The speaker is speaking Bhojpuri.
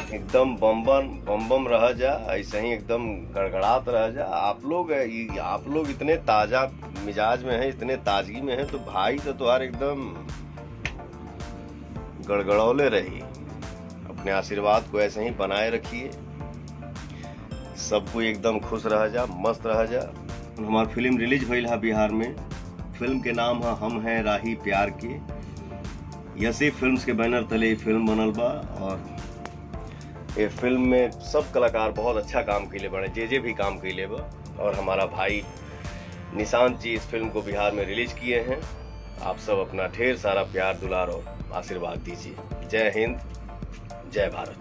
एकदम बम बम रह जा, ऐसे ही एकदम गड़गड़ात रह जा। आप लोग इतने ताजा मिजाज में हैं, इतने ताजगी में हैं, तो भाई तो तुम्हारे एकदम गड़गड़ौले रही। अपने आशीर्वाद को ऐसे ही बनाए रखिए, सबको एकदम खुश रह जा, मस्त रह जा। हमारी फिल्म रिलीज भइल है बिहार में। फिल्म के नाम है हम हैं राही प्यार के। यसी फिल्म्स के बैनर तले फिल्म बनल बा और ये फिल्म में सब कलाकार बहुत अच्छा काम कैले बने, जे भी काम कैले बा। और हमारा भाई निशांत जी इस फिल्म को बिहार में रिलीज किए हैं। आप सब अपना ढेर सारा प्यार दुलार और आशीर्वाद दीजिए। जय हिंद, जय भारत।